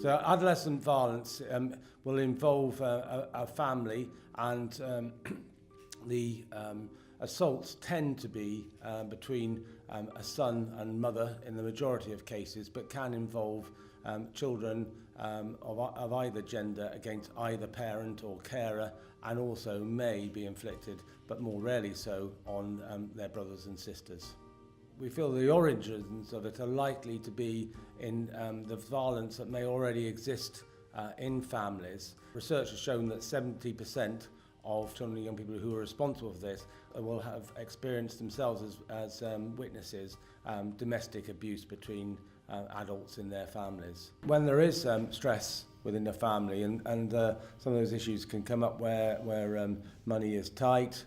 So adolescent violence will involve a family, and the assaults tend to be between a son and mother in the majority of cases, but can involve children of either gender against either parent or carer, and also may be inflicted, but more rarely so, on their brothers and sisters. We feel the origins of it are likely to be in the violence that may already exist in families. Research has shown that 70% of children and young people who are responsible for this will have experienced themselves as witnesses domestic abuse between adults in their families. When there is stress within the family, and some of those issues can come up where money is tight,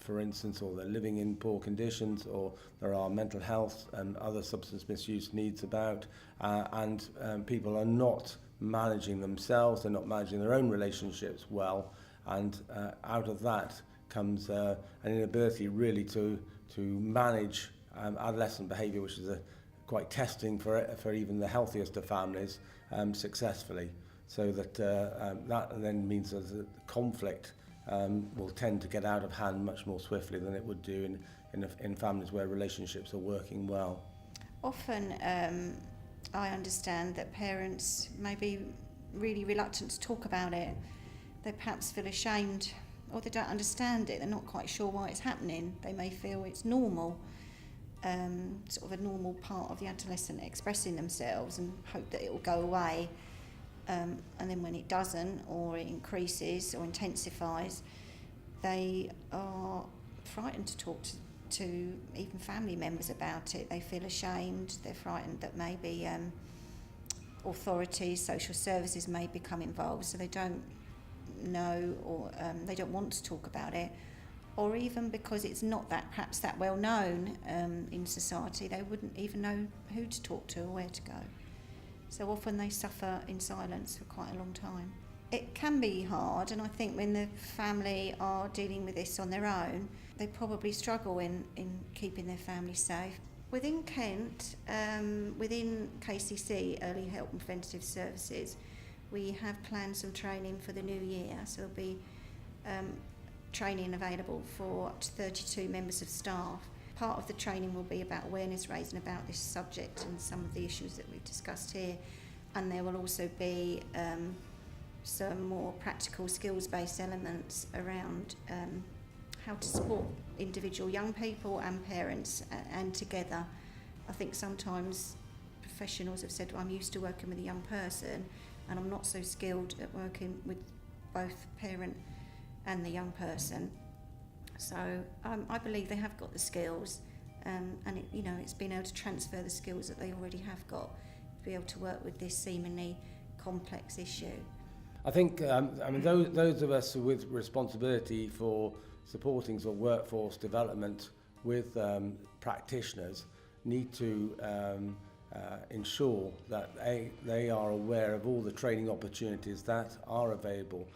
for instance, or they're living in poor conditions, or there are mental health and other substance misuse needs about, and people are not managing themselves, they're not managing their own relationships well, and out of that comes an inability really to manage adolescent behaviour, which is quite testing for even the healthiest of families, successfully. So that then means that the conflict will tend to get out of hand much more swiftly than it would do in families where relationships are working well. Often I understand that parents may be really reluctant to talk about it. They perhaps feel ashamed, or they don't understand it. They're not quite sure why it's happening. They may feel it's normal, sort of a normal part of the adolescent expressing themselves, and hope that it will go away. And then when it doesn't, or it increases or intensifies, they are frightened to talk to even family members about it. They feel ashamed, they're frightened that maybe authorities, social services may become involved, so they don't know, or they don't want to talk about it, or even because it's not perhaps that well known in society, they wouldn't even know who to talk to or where to go. So often they suffer in silence for quite a long time. It can be hard, and I think when the family are dealing with this on their own, they probably struggle in keeping their family safe. Within Kent, within KCC, Early Help and Preventative Services, we have planned some training for the new year, so there'll be training available for up to 32 members of staff. Part of the training will be about awareness raising about this subject and some of the issues that we've discussed here, and there will also be some more practical skills-based elements around how to support individual young people and parents and together. I think sometimes professionals have said, well, I'm used to working with a young person and I'm not so skilled at working with both parent and the young person. So I believe they have got the skills, and it's been able to transfer the skills that they already have got to be able to work with this seemingly complex issue. I think those of us with responsibility for supporting sort of workforce development with practitioners need to ensure that they are aware of all the training opportunities that are available.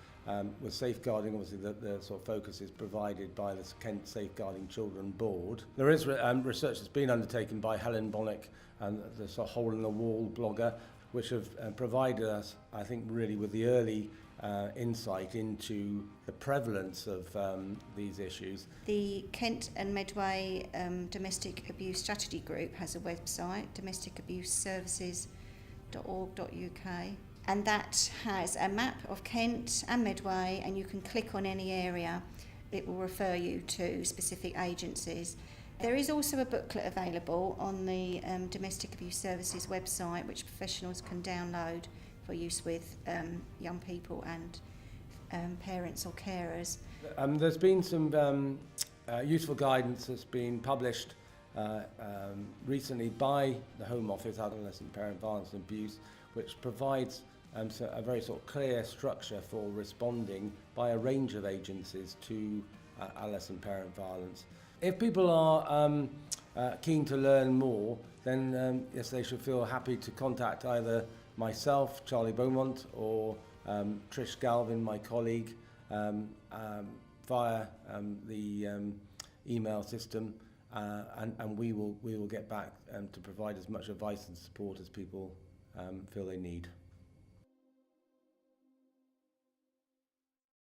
With safeguarding, obviously the sort of focus is provided by the Kent Safeguarding Children Board. There is research that's been undertaken by Helen Bonnick and the sort of Hole in the Wall blogger, which have provided us, I think, really with the early insight into the prevalence of these issues. The Kent and Medway Domestic Abuse Strategy Group has a website, domesticabuseservices.org.uk, and that has a map of Kent and Medway, and you can click on any area. It will refer you to specific agencies. There is also a booklet available on the Domestic Abuse Services website, which professionals can download for use with young people and parents or carers. There's been some useful guidance that's been published recently by the Home Office, Adolescent Parent Violence and Abuse, which provides a very sort of clear structure for responding by a range of agencies to adolescent parent violence. If people are keen to learn more, then yes, they should feel happy to contact either myself, Charlie Beaumont, or Trish Galvin, my colleague, via the email system, and we will get back to provide as much advice and support as people feel they need.